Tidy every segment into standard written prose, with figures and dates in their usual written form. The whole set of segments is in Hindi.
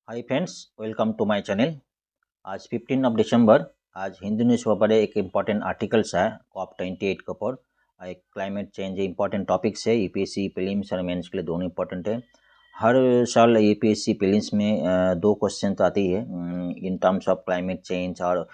Hi friends, welcome to my channel. आज 15 दिसंबर। आज हिंदू न्यूज़पेपर एक इम्पॉर्टेंट आर्टिकल्स है COP28 के ऊपर। एक क्लाइमेट चेंज इम्पॉर्टेंट टॉपिक्स है। यूपीएससी प्रीलिम्स और मेंस के लिए दोनों इम्पॉर्टेंट है। हर साल यूपीएससी प्रीलिम्स में दो क्वेश्चन तो आते ही है in terms of climate change और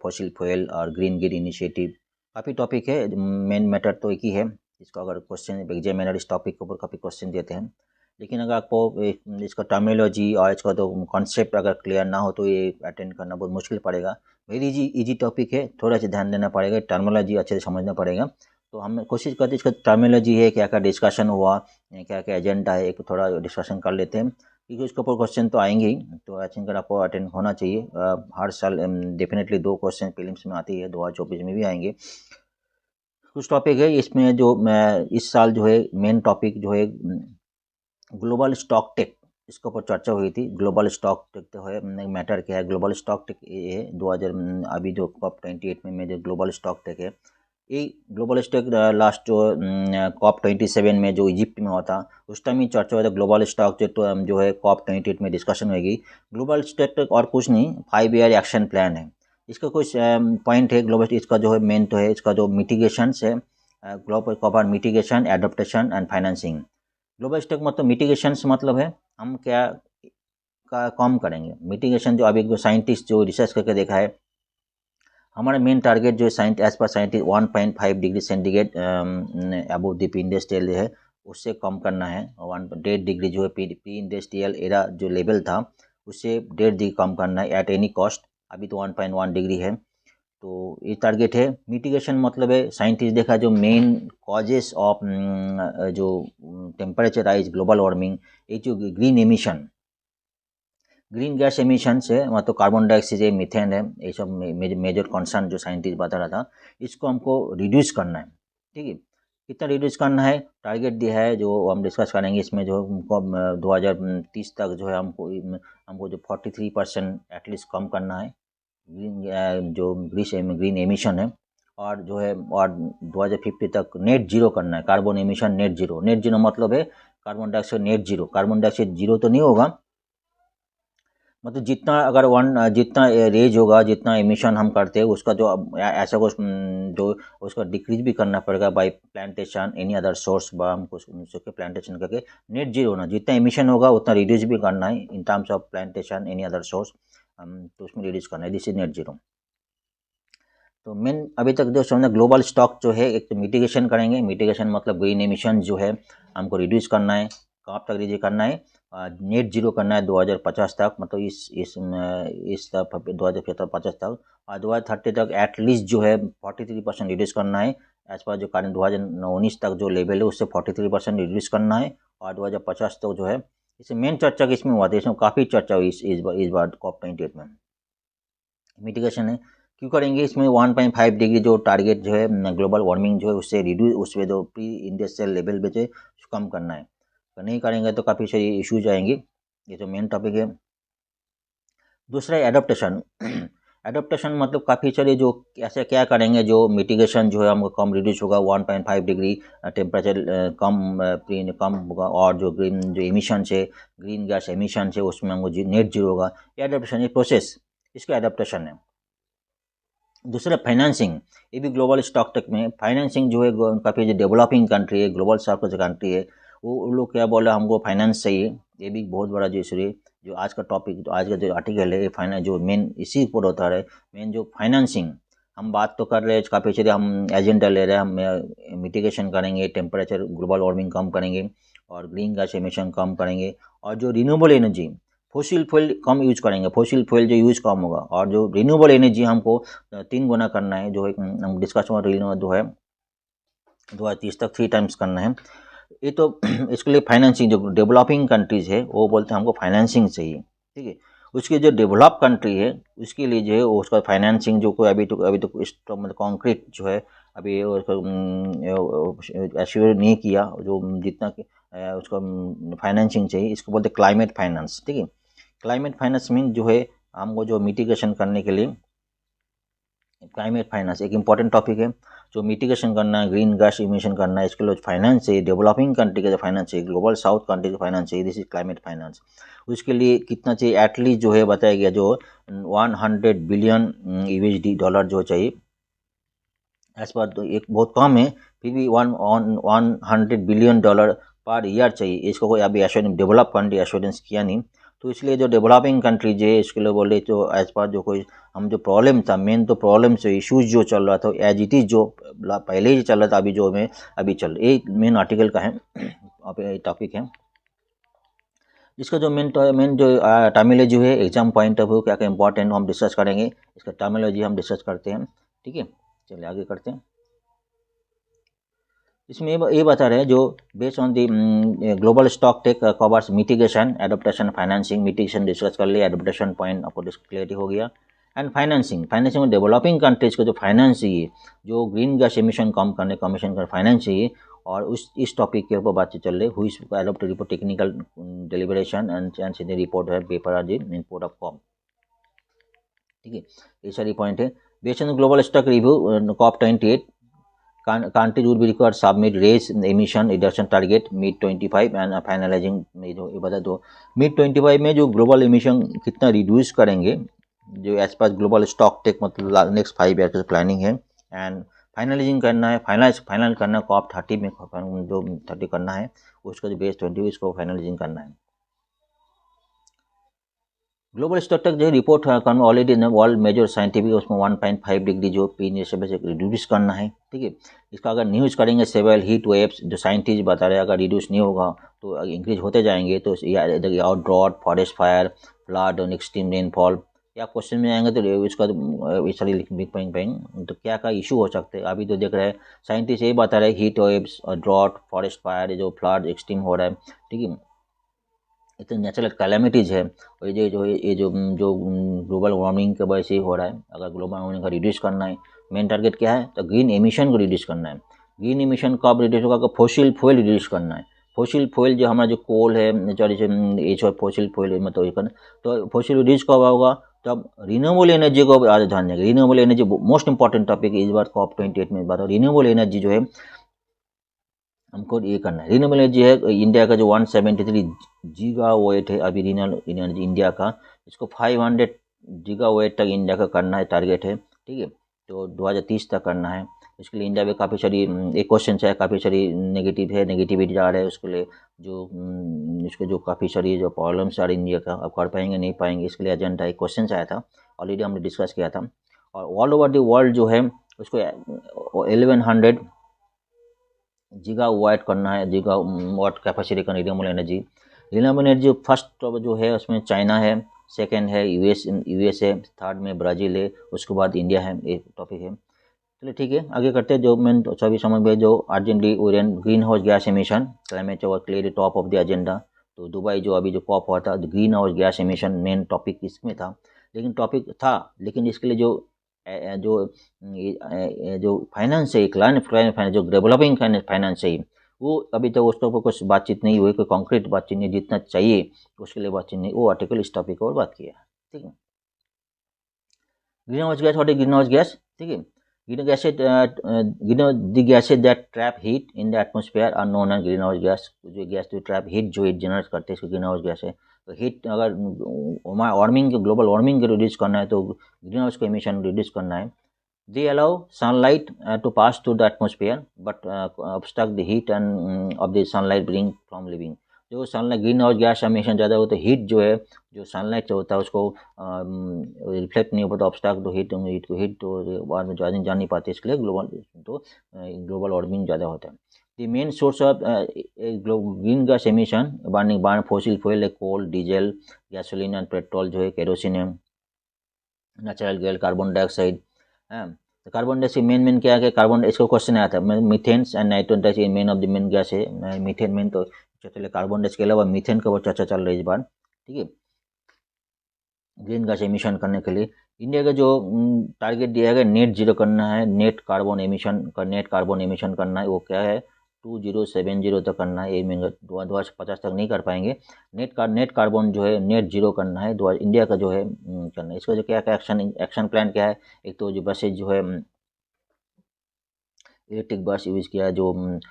फॉसिल फ्यूल और ग्रीन ग्रीन इनिशिएटिव। काफ़ी टॉपिक है, मेन मैटर तो एक ही है। इसको अगर क्वेश्चन एग्जामिनर इस टॉपिक के ऊपर काफ़ी क्वेश्चन देते हैं, लेकिन अगर आपको इसका टर्मिनोलॉजी और इसका तो कॉन्सेप्ट अगर क्लियर ना हो तो ये अटेंड करना बहुत मुश्किल पड़ेगा। वेरी इजी टॉपिक है, थोड़ा सा ध्यान देना पड़ेगा, टर्मिनोलॉजी अच्छे से समझना पड़ेगा। तो हम कोशिश करते हैं इसका टर्मिनोलॉजी है, क्या क्या डिस्कशन हुआ, क्या क्या एजेंडा है, एक थोड़ा डिस्कशन कर लेते हैं, क्योंकि उसके ऊपर क्वेश्चन तो आएंगे ही। तो आई थिंक आपको अटेंड होना चाहिए। हर साल डेफिनेटली दो क्वेश्चन प्रीलिम्स में आती है, 2024 में भी आएंगे। कुछ टॉपिक है इसमें जो इस साल जो है मेन टॉपिक जो है ग्लोबल स्टॉक टेक, इसके ऊपर चर्चा हुई थी। ग्लोबल स्टॉक टेक तो है, मैटर क्या है ग्लोबल स्टॉक टेक ये 2000 अभी जो COP28 में जो ग्लोबल स्टॉक टेक है, ये ग्लोबल स्टॉक लास्ट जो COP27 में जो इजिप्ट में हुआ था उस टाइम ही चर्चा हुआ था। ग्लोबल स्टॉक जो है COP28 में डिस्कशन होगी। ग्लोबल स्टॉक टेक और कुछ नहीं, 5 ईयर एक्शन प्लान है। इसका कुछ पॉइंट है ग्लोबल, इसका जो है मेन तो है इसका जो मिटिगेशंस है, global cover mitigation, adaptation and financing. Global stock मतलब मिटिगेशन से मतलब है हम क्या का कम करेंगे। मिटिगेशन जो अभी जो साइंटिस्ट जो रिसर्च करके देखा है, हमारा मेन टारगेट जो साइंट एज पर scientist 1.5 degree centigrade above the pre industrial है उससे कम करना है। 1.5 डिग्री जो है प्री इंडस्ट्रियल एरा जो लेवल था उससे 1.5 डिग्री कम करना है एट एनी कॉस्ट। अभी तो 1.1 डिग्री है, तो ये टारगेट है। मिटिगेशन मतलब है साइंटिस्ट देखा जो मेन कॉजेस ऑफ जो टेम्परेचर राइज, ग्लोबल वार्मिंग, ये जो green emission, green gas emission है मतलब कार्बन डाइऑक्साइड है, मीथेन है, ये सब मेजर कंसर्न जो साइंटिस्ट बता रहा था, इसको हमको रिड्यूस करना है। ठीक है, कितना रिड्यूस करना है टारगेट दिया है जो हम डिस्कस करेंगे। इसमें जो हमको 2030 तक जो है हमको जो 43% एटलीस्ट कम करना है ग्रीन जो ग्रीन एमिशन है। और जो है और 2050 तक नेट जीरो करना है, carbon emission net zero. Net zero मतलब है carbon dioxide net zero. Carbon dioxide zero तो नहीं होगा, मतलब जितना अगर जितना रेज होगा, जितना एमिशन हम करते हैं उसका जो ऐसा कुछ जो उसका डिक्रीज भी करना पड़ेगा by plantation any other source बा हमको उसके प्लांटेशन करके नेट जीरो होना। जितना एमिशन होगा उतना रिड्यूस भी करना है in terms of plantation any other source, तो उसमें रिड्यूस करना है। This is net zero. तो मेन अभी तक जो समझना ग्लोबल स्टॉक जो है, एक तो मिटिगेशन करेंगे। मिटिगेशन मतलब ग्रीन एमिशन जो है हमको रिड्यूस करना है। कहाँ तक रिड्यूस करना है? नेट जीरो करना है 2050 तक, मतलब इस 2050 तक। और 2030 तक एटलीस्ट जो है 43% रिड्यूस करना है एज पर जो कारण 2019 तक जो लेवल है उससे 43% रिड्यूस करना है। और 2050 तक जो है, इससे मेन चर्चा किसमें हुआ था, इसमें काफ़ी चर्चा हुई इस बार COP28 में। मिटिगेशन है क्यों करेंगे इसमें? 1.5 डिग्री जो टारगेट जो है ग्लोबल वार्मिंग जो है उससे रिड्यूस, उसमें जो प्री इंडस्ट्रियल लेवल पे जो कम करना है। तो नहीं करेंगे तो काफ़ी सारी इश्यूज आएंगे। ये तो मेन टॉपिक है। दूसरा एडप्टेशन। एडप्टेशन मतलब काफ़ी सारे जो ऐसे क्या करेंगे जो मिटिगेशन जो है हमको कम रिड्यूस होगा, 1.5 डिग्री टेम्परेचर कम होगा, और जो ग्रीन जो एमिशन है, ग्रीन गैस एमिशन है उसमें हमको नेट जीरो होगा। एडप्टेशन ये प्रोसेस, इसका एडप्टेशन है। दूसरा फाइनेंसिंग, ये भी ग्लोबल स्टॉक टेक में फाइनेंसिंग जो है काफ़ी जो डेवलपिंग कंट्री है, ग्लोबल साउथ जो कंट्री है, वो लोग क्या बोला हमको फाइनेंस चाहिए। ये भी बहुत बड़ा जो इशू है। जो आज का टॉपिक, आज का जो आर्टिकल है, फाइनेंस जो मेन इसी ऊपर होता है। मेन जो फाइनेंसिंग हम बात तो कर रहे हैं, काफ़ी सारे हम एजेंडा ले रहे हैं, हम मिटिगेशन करेंगे, टेम्परेचर ग्लोबल वार्मिंग कम करेंगे और ग्रीन गैस एमिशन कम करेंगे, और जो रिन्यूएबल एनर्जी, फॉसिल फ्यूल कम यूज करेंगे, फॉसिल फ्यूल जो यूज कम होगा, और जो रिन्यूएबल एनर्जी हमको 3 गुना करना है। जो हम डिस्कस जो है 2030 तक 3 टाइम्स करना है। ये तो इसके लिए फाइनेंसिंग, जो डेवलपिंग कंट्रीज है वो बोलते हैं हमको फाइनेंसिंग चाहिए। ठीक है, उसकी जो डेवलप कंट्री है उसके लिए जो है उसका फाइनेंसिंग जो कोई अभी तो मतलब कॉन्क्रीट जो है अभी एश्योर नहीं किया, जो जितना कि उसका फाइनेंसिंग चाहिए, इसको बोलते हैं क्लाइमेट फाइनेंस। ठीक है, क्लाइमेट फाइनेंस मीन जो है हमको जो मिटिगेशन करने के लिए क्लाइमेट फाइनेंस एक इम्पॉर्टेंट टॉपिक है। जो मिटिगेशन करना है, ग्रीन गैस इमिशन करना है, इसके लिए फाइनेंस चाहिए, डेवलपिंग कंट्री का जो फाइनेंस चाहिए, ग्लोबल साउथ कंट्री का फाइनेंस चाहिए, दिस इज क्लाइमेट फाइनेंस। उसके लिए कितना चाहिए, एटलीस्ट जो है बताया गया जो 100 बिलियन USD डॉलर जो चाहिए। एज पर तो एक बहुत कम है, फिर भी 100 बिलियन डॉलर पर ईयर चाहिए। इसको कोई अभी एश्योरेंस डेवलप कंट्री एश्योरेंस किया नहीं, तो इसलिए जो डेवलपिंग कंट्रीज है इसके लिए बोले तो एज पर जो कोई हम जो प्रॉब्लम था, मेन तो प्रॉब्लम से इश्यूज जो चल रहा था एज इट इज़ जो पहले ही चल रहा था, अभी जो में अभी चल रहा है, मेन आर्टिकल का है टॉपिक है। इसका जो मेन जो टर्मिनोलॉजी है एग्जाम पॉइंट ऑफ व्यू क्या क्या इंपॉर्टेंट हम डिस्कस करेंगे, इसका टर्मिनोलॉजी हम डिस्कस करते हैं। ठीक है, चलिए आगे करते हैं। इसमें ये बता रहे हैं जो based on the global stock take covers mitigation, adaptation, financing. Mitigation discuss कर लिया, एडोप्टेशन पॉइंट आपको क्लियरिटी हो गया। एंड फाइनेंसिंग में डेवलपिंग कंट्रीज को जो फाइनेंस चाहिए, जो ग्रीन गैस एमिशन कम करने कमीशन का फाइनेंस चाहिए, और इस टॉपिक के ऊपर बातचीत चल रही हुई adopt report technical deliberation and report है पेपर आर इनपुट ऑफ कॉम। ठीक है, ये सारी पॉइंट है। Based on global stock review COP28 countries would be required submit raise emission reduction target mid 25 and finalizing में जो ये बता दो mid 25 में जो ग्लोबल एमिशन कितना रिड्यूस करेंगे जो as per global stock take मतलब नेक्स्ट 5 ईयर की प्लानिंग है। एंड फाइनलाइजिंग करना है, फाइनल करना है COP30 में जो 30 करना है, उसका जो बेस 20 इसको फाइनलाइजिंग करना है। ग्लोबल स्टॉक टेक जो report already world major scientific उसमें 1.5 डिग्री जो पी से रिड्यूस करना है। ठीक है, इसका अगर न्यूज़ करेंगे सेवरल हीट वेव्स जो साइंटिस्ट बता रहे हैं अगर रिड्यूस नहीं होगा तो इंक्रीज होते जाएंगे, तो out drought, forest fire, flood और एक्सट्रीम रेनफॉल या क्वेश्चन में आएंगे तो इसका सारी लिख पाएंगे तो क्या क्या इशू हो सकते हैं। अभी तो देख रहे हैं साइंटिस्ट यही बता रहे हैं हीट वेव्स और ड्रॉट, फॉरेस्ट फायर, जो फ्लड एक्सट्रीम हो रहा है। ठीक है, इतने नेचुरल कैलेमिटीज़ है, और ये जो ग्लोबल वार्मिंग की वजह से हो रहा है। अगर ग्लोबल वार्मिंग का रिड्यूस करना है, मेन टारगेट क्या है तो ग्रीन एमिशन को रिड्यूस करना है। ग्रीन एमिशन कब रिड्यूस होगा, फॉसिल फ्यूल रिड्यूस करना है। फॉसिल फ्यूल जो हमारा जो कोल है, ये जो फॉसिल फ्यूल मतलब ये करना, तो फॉसिल रिड्यूस कब होगा तब रिन्यूएबल एनर्जी को आज ध्यान देंगे। Renewable energy most important topic इस बार COP28 में बात हो। रिन्यूएबल एनर्जी जो है हमको ये करना है। रिन्यूएबल एनर्जी है इंडिया का जो 173 गीगावाट है अभी रिन्यूएबल एनर्जी इंडिया का, इसको 500 गीगावाट तक इंडिया का करना है, टारगेट है। ठीक है, तो 2030 तक करना है। इसके लिए इंडिया में काफ़ी सारी एक क्वेश्चन है, काफ़ी सारी नेगेटिविटी आ रहा है उसके लिए, जो इसके जो काफ़ी सारी जो प्रॉब्लम्स आ रही इंडिया का, अब कर पाएंगे नहीं पाएंगे, इसके लिए एजेंडा एक क्वेश्चन आया था, ऑलरेडी हमने डिस्कस किया था। और ऑल ओवर द वर्ल्ड जो है उसको 1100 गीगावाट करना है, गीगावाट कैपेसिटी का renewable energy. Renewable energy first जो है उसमें चाइना है, सेकंड है यूएस है, थर्ड में ब्राज़ील है, उसके बाद इंडिया है। ये टॉपिक है। चलिए ठीक है, आगे करते हैं। जो मैं सभी समझ में जो urgently green house gas emission climate change clearly top of the agenda. तो दुबई जो अभी जो COP हुआ था, green house gas emission main topic इसमें था, लेकिन इसके लिए जो फाइनेंस है, क्लाइमेट फाइनेंस, जो डेवलपिंग फाइनेंस है, वो अभी तक उसके ऊपर कुछ बातचीत नहीं हुई, कोई कॉन्क्रीट बातचीत नहीं, जितना चाहिए उसके लिए बातचीत नहीं। वो आर्टिकल इस टॉपिक पर बात किया है। ठीक है, green house gas, what is green house gas? ठीक है, the gases that trap heat in the atmosphere are known as green house gas। जो गैस जो ट्रैप हीट जो हीट जनरेट करते हैं इसको ग्रीन हाउस गैस है। तो हीट अगर वार्मिंग ग्लोबल वार्मिंग को रिड्यूस करना है तो ग्रीन हाउस को एमिशन रिड्यूस करना है। They allow sunlight to pass through the atmosphere but obstruct the heat and of the sunlight bring from living। जो sunlight green house gas emission ज़्यादा होता है, हीट जो है जो सनलाइट से होता है उसको रिफ्लेक्ट नहीं होता, ऑब्स्ट्रक्ट तो हीट तो बाद में ज़्यादा जा नहीं पाते, इसके लिए ग्लोबल वार्मिंग ज़्यादा होता है। The main source of green gas emission burning fossil fuel है, coal, diesel, gasoline and petrol जो है, केरोसिन है, नेचुरल गैस, कार्बन डाइऑक्साइड। तो कार्बन डाइऑक्साइड मेन क्या है, कार्बन इसको क्वेश्चन आया था, methanes and nitrogen dioxide main of the main gas है। मीथेन मेन तो चलिए कार्बन डाइऑक्साइड के अलावा मीथेन का बहुत चर्चा चल रही है इस बार। ठीक है, ग्रीन गैस एमिशन करने के लिए इंडिया का जो टारगेट दिया गया नेट जीरो करना है, नेट कार्बन एमिशन करना है। वो क्या है 2070 तक करना है, 2050 तक नहीं कर पाएंगे। नेट कार्बन जो है नेट जीरो करना है, इंडिया का जो है करना है। इसका जो क्या क्या एक्शन प्लान क्या है, एक तो जो बसेज जो है इलेक्ट्रिक बस यूज़ किया, जो विंड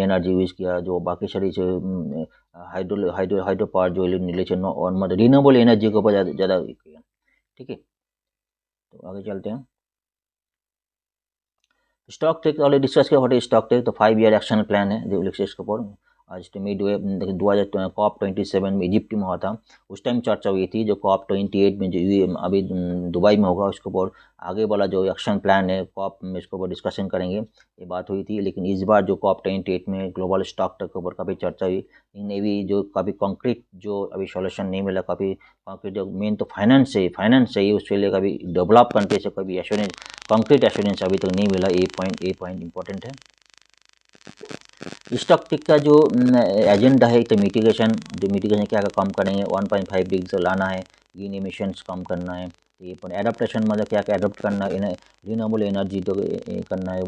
एनर्जी यूज़ किया, जो बाकी सारी जो हाइड्रो पावर जो रिलेशन और मतलब रिन्यूएबल एनर्जी के ऊपर ज़्यादा किया। ठीक है, तो आगे चलते हैं। स्टॉक टेक ऑलरेडी डिस्कस किया। What is stock take? तो 5 ईयर एक्शन प्लान है के ऊपर। आज तो मिड वे 2027 में इजिप्ट में हुआ था, उस टाइम चर्चा हुई थी। जो COP28 में जो अभी दुबई में होगा, उसके ऊपर आगे वाला जो एक्शन प्लान है COP में, इसके ऊपर डिस्कशन करेंगे, ये बात हुई थी। लेकिन इस बार जो COP28 में ग्लोबल स्टॉक टेक के ऊपर काफ़ी चर्चा हुई, लेकिन अभी जो काफ़ी कॉन्क्रीट जो अभी सॉल्यूशन नहीं मिला। काफ़ी कॉन्क्रीट जो मेन तो फाइनेंस चाहिए उसके लिए, कभी डेवलप कंट्री से कभी एश्योरेंस, कॉन्क्रीट एश्योरेंस अभी तक नहीं मिला। ए पॉइंट इंपॉर्टेंट है। स्टॉक टिक का जो एजेंडा है, तो मिटिगेशन, जो मिटिगेशन क्या काम करेंगे, 1.5 डिग्री से लाना है, ग्रीन एमिशंस कम करना है। ये पर एडाप्टेशन मतलब क्या क्या एडोप्ट करना है, रिन्यूएबल एनर्जी तो करना है,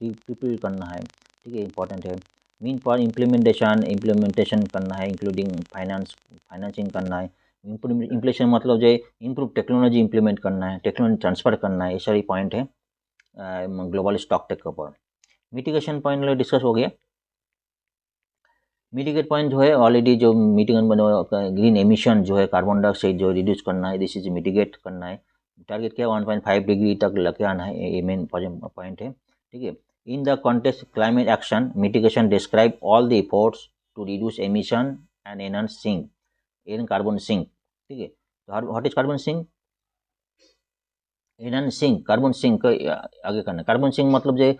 ट्रिपल करना है। ठीक है, इंपॉर्टेंट है। मीन पर इम्प्लीमेंटेशन करना है, इंक्लूडिंग फाइनेंसिंग करना है। इम्प्लीमेंटेशन मतलब जो इम्प्रूव टेक्नोलॉजी इम्प्लीमेंट करना है, टेक्नोलॉजी ट्रांसफ़र करना है, ये सारी पॉइंट है ग्लोबल स्टॉक टेक के ऊपर। मिटिगेशन पॉइंट डिस्कस हो गया। मिटिगेट पॉइंट जो है ऑलरेडी जो मिटिगेट बना, ग्रीन एमिशन जो है कार्बन डाइऑक्साइड जो रिड्यूस करना है, दिस इज मिटिगेट करना है। टारगेट क्या है, 1.5 डिग्री तक लेके आना है, ये मेन पॉइंट है। ठीक है, in the context climate action mitigation describe all the efforts to reduce emission and enhance sink in carbon sink. ठीक है, तो what is carbon sink? Enhance sink, carbon sink आगे करना। कार्बन सिंक मतलब जो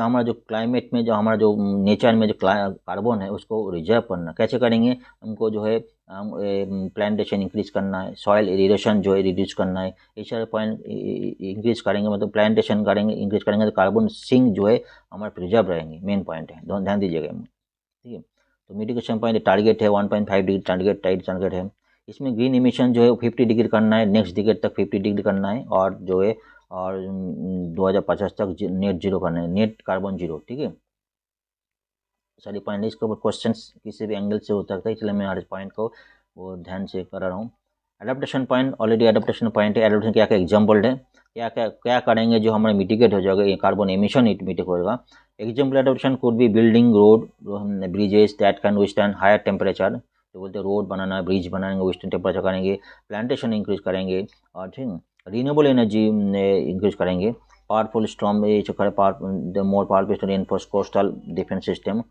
हमारा जो क्लाइमेट में, जो हमारा जो नेचर में जो कार्बन है, उसको रिजर्व करना। कैसे करेंगे? हमको जो है प्लांटेशन इंक्रीज करना है, सॉइल इरिगेशन जो है रिड्यूस करना है, ये सारे पॉइंट इंक्रीज करेंगे, मतलब प्लांटेशन करेंगे, इंक्रीज करेंगे, तो कार्बन सिंक जो है हमारे प्रिजर्व रहेंगे। मेन पॉइंट है, ध्यान दीजिएगा। ठीक है, तो मिटिगेशन पॉइंट टारगेट है 1.5 डिग्री टारगेट है। इसमें ग्रीन एमिशन जो है 50 डिग्री करना है, नेक्स्ट डिकेड तक 50 डिग्री करना है, और जो है और 2050 तक नेट जीरो करना है, नेट कार्बन जीरो। ठीक है, सारी पॉइंट इसके ऊपर क्वेश्चन किसी भी एंगल से हो सकता है, इसलिए मैं हर पॉइंट को वो ध्यान से कर रहा हूँ। Adaptation point already adaptation point है। एडाप्टेशन क्या क्या एग्जाम्पल है, क्या क्या क्या करेंगे जो हमारा मिटिगेट हो जाएगा, ये कार्बन एमिशन मिटिगेट होगा। Example adaptation could be building road, bridges that can withstand higher temperature, जो बोलते हैं रोड बनाना, ब्रिज बनाएंगे, विथस्टैंड टेम्परेचर करेंगे, प्लांटेशन इंक्रीज करेंगे, और ठीक रिन्यूएबल एनर्जी इंक्रीज करेंगे, powerful storm the more powerful to reinforce coastal defence system,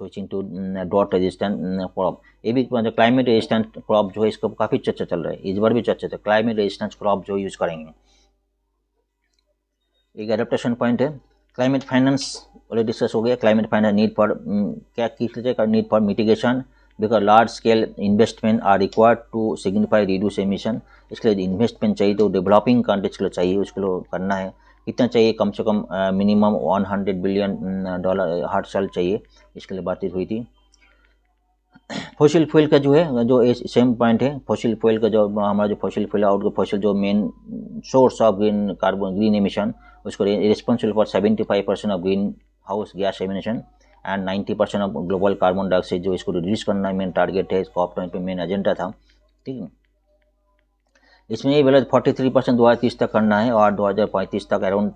switching to drought resistant crop. ये भी मतलब क्लाइमेट रेजिस्टेंट क्रॉप जो है, इसका काफ़ी चर्चा चल रहा है, इस बार भी चर्चा है, क्लाइमेट रेजिस्टेंट क्रॉप जो यूज़ करेंगे। एक एडेप्टेशन पॉइंट है। क्लाइमेट फाइनेंस ऑलरेडी डिस्कस हो गया। क्लाइमेट फाइनेंस नीड फॉर क्या किस लीजिए, need for mitigation, because large scale investment are required to signify reduce emission. इसके लिए इन्वेस्टमेंट चाहिए, तो डेवलपिंग कंट्रीज के लिए चाहिए, उसके लिए करना है। कितना चाहिए? कम से कम मिनिमम $100 बिलियन हर साल चाहिए, इसके लिए बातचीत हुई थी। फॉसिल फ्यूल का जो है, जो सेम पॉइंट है, फॉसिल फ्यूल का जो हमारा जो फॉसिल फ्यूल आउट फॉसिल जो main source of green emission, उसको responsible for 75% of green house gas emission and 90% of global carbon dioxide, जो इसको रिड्यूस करना है, मेन टारगेट है, COP28 मेन एजेंडा था। ठीक है, इसमें ये बोला 43% 2030 तक करना है, और 2035 तक अराउंड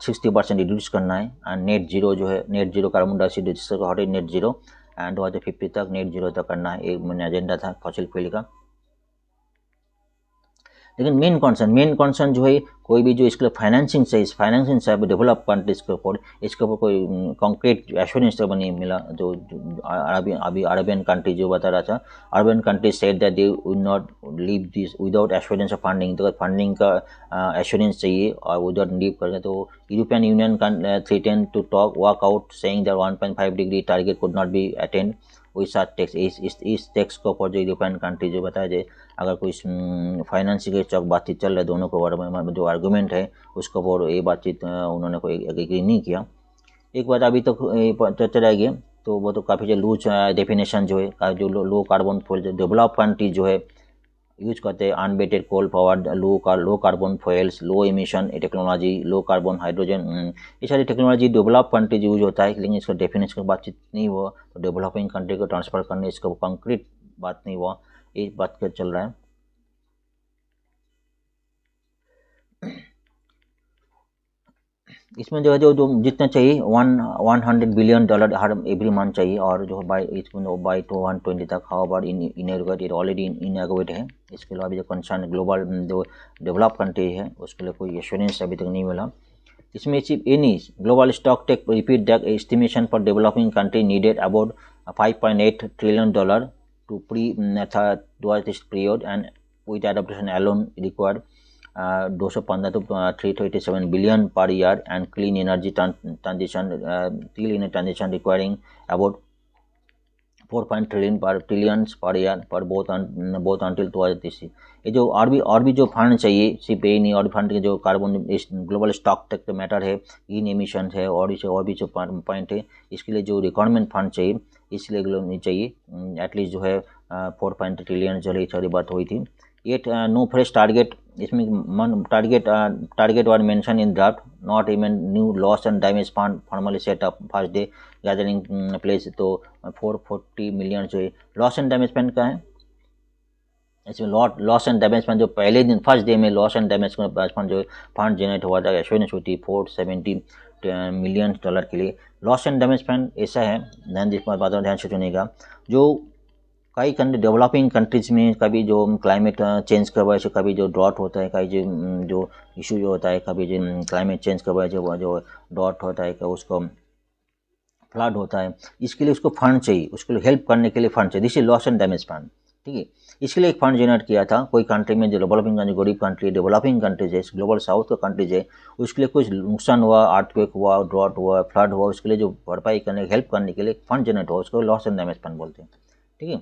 60% रिड्यूस करना है, एंड नेट जीरो जो है, net zero carbon dioxide hot net zero, and 2050 तक नेट जीरो तक करना है, एक मेन एजेंडा था फॉसिल फ्यूल का। लेकिन मेन कंसर्न जो है, कोई भी जो इसके लिए फाइनेंसिंग से डेवलप कंट्रीज के ऊपर, इसके ऊपर कोई कॉन्क्रीट एश्योरेंस तो नहीं मिला। जो अभी अरबियन कंट्री जो बता रहा था, Arabian country said that they would not leave this without assurance of funding, तो फंडिंग का एश्योरेंस चाहिए, और विदाउट लीव करें तो European Union threaten to talk work out, saying that 1.5 degree target could not be attend with such tax. इस टैक्स के ऊपर जो यूरोपियन कंट्री जो बताया जाए, अगर कोई फाइनेंशियल चौक बातचीत चल रहा है दोनों के बारे में, जो आर्गूमेंट है उसके ऊपर ये बातचीत उन्होंने कोई एग्री नहीं किया। एक बात अभी तक चर्चा रहेगी, तो वो तो काफ़ी जो लूज डेफिनेशन जो है, जो लो कार्बन फ्यूल जो डेवलप कंट्री जो है, यूज करते हैं unabated coal powered low carbon fuels, low emission technology, low carbon hydrogen, ये सारी टेक्नोलॉजी डेवलप कंट्रीज यूज होता है, लेकिन इसका डेफिनेशन की बातचीत नहीं हुआ, तो डेवलपिंग कंट्री को ट्रांसफ़र करने इसका कंक्रीट बात नहीं हुआ, ये बात का चल रहा है। इसमें जो है जो जितना चाहिए 100 बिलियन डॉलर हर एवरी मंथ चाहिए, और जो बाई इसमें बाई 2020 तक हाउ अबाउट इनएगोवेट ऑलरेडी इनएगोवेट है। इसके अलावा अभी जो कंसर्न ग्लोबल जो डेवलप कंट्री है उसके लिए कोई एश्योरेंस अभी तक नहीं मिला। इसमें सिर्फ any global stock take repeat that estimation for developing country needed about $5.8 trillion to pre this period and with adaptation alone required 215 to 387 billion per year, and clean energy transition requiring about 4 trillion per year for both until 2030। ये जो और भी जो फंड चाहिए, सिर्फ ये नहीं, और फंड के जो कार्बन ग्लोबल स्टॉक तक मैटर है, इन एमिशन है, और भी जो पॉइंट है, इसके लिए जो रिक्वायरमेंट फंड चाहिए, इसलिए नहीं चाहिए एटलीस्ट जो है 4 ट्रिलियन जो सारी बात हुई थी। Yet no fresh target, इसमें target were mentioned in draft, not even new loss and damage fund formally set up first day gathering place। तो 440 मिलियन जो लॉस एंड डैमेज फंड का है, इसमें लॉस एंड डैमेज फंड जो पहले दिन फर्स्ट डे में लॉस एंड डैमेज फंड जो फंड जनरेट हुआ था एश्योरेंस हुई थी 470 मिलियन डॉलर के लिए। लॉस एंड डैमेज फंड ऐसा है, ध्यान से सुनिएगा, जो कई डेवलपिंग कंट्रीज में कभी जो क्लाइमेट चेंज की वजह से कभी जो ड्रॉट होता है, कभी जो इशू जो होता है, कभी जो क्लाइमेट चेंज की वजह से जो ड्रॉट होता है, उसको फ्लड होता है, इसके लिए उसको फंड चाहिए, उसके लिए हेल्प करने के लिए फंड चाहिए। This is loss and damage fund, ठीक है। इसके लिए एक फंड जनरेट किया था कोई कंट्री में, जो डेवलपिंग कंट्री, गरीब कंट्री, डेवलपिंग कंट्रीज है, ग्लोबल साउथ का कंट्रीज है, उसके लिए कुछ नुकसान हुआ, अर्थक्वेक हुआ, ड्रॉट हुआ, फ्लड हुआ, उसके लिए जो भरपाई करने हेल्प करने के लिए फंड जनरेट हुआ, उसको लॉस एंड डैमेज फंड बोलते हैं, ठीक है।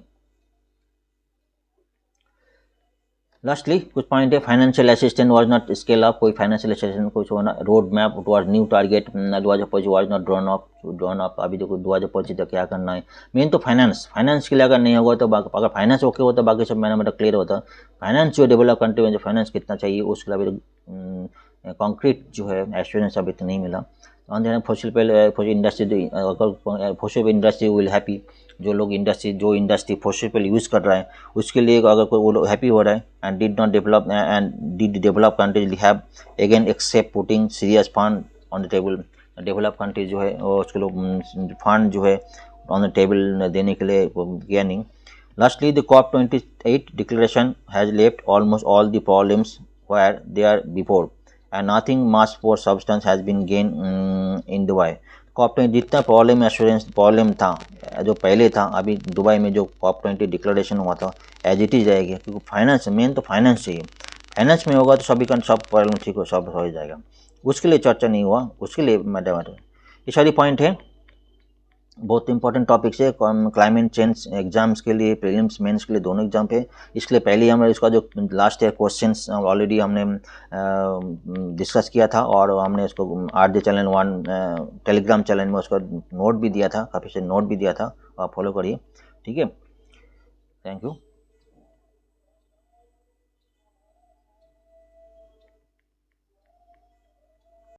लास्टली कुछ पॉइंट है, financial assistant was not scale up, कोई फाइनेंशियल असिस्टेंट कुछ होना, road map towards new target 2025 was not drawn up. अभी देखो 2025 तक क्या करना है, मेन तो फाइनेंस के लिए अगर नहीं होगा तो अगर फाइनेंस ओके होता बाकी सब मैंने क्लियर होता। फाइनेंस जो डेवलप कंट्री में जो फाइनेंस कितना चाहिए उसके लिए अभी कॉन्क्रीट जो है एश्योरेंस अभी तो नहीं मिला। ऑन द फॉसिल इंडस्ट्री, अगर फॉसिल इंडस्ट्री विल हैप्पी, जो इंडस्ट्री फॉसिल यूज़ कर रहा है उसके लिए अगर कोई वो लोग हैप्पी हो रहा है, and did develop countries have again except putting serious fund on the table. Develop country जो है उसके लोग फंड जो है ऑन द टेबल देने के लिए गया नहीं। Lastly the COP28 declaration has left almost all the problems where they are before and nothing much for substance has been gained in Dubai। COP20 जितना प्रॉब्लम एश्योरेंस प्रॉब्लम था जो पहले था, अभी दुबई में जो COP20 डिक्लेरेशन हुआ था एज इट इज रहेगा, क्योंकि फाइनेंस मेन तो फाइनेंस चाहिए, फाइनेंस में होगा तो सभी का सब प्रॉब्लम ठीक हो, सब हो जाएगा। उसके लिए चर्चा नहीं हुआ, उसके लिए मैटर ये सारी पॉइंट है, बहुत इंपॉर्टेंट टॉपिक्स है क्लाइमेट चेंज एग्जाम्स के लिए, प्रीलिम्स मेंस के लिए दोनों एग्जाम पे। इसके लिए पहले हमने इसका जो लास्ट ईयर क्वेश्चंस ऑलरेडी हमने डिस्कस किया था, और हमने इसको RJ चैनल 1 टेलीग्राम चैनल में उसका नोट भी दिया था, काफ़ी से नोट भी दिया था, आप फॉलो करिए, ठीक है। Thank you.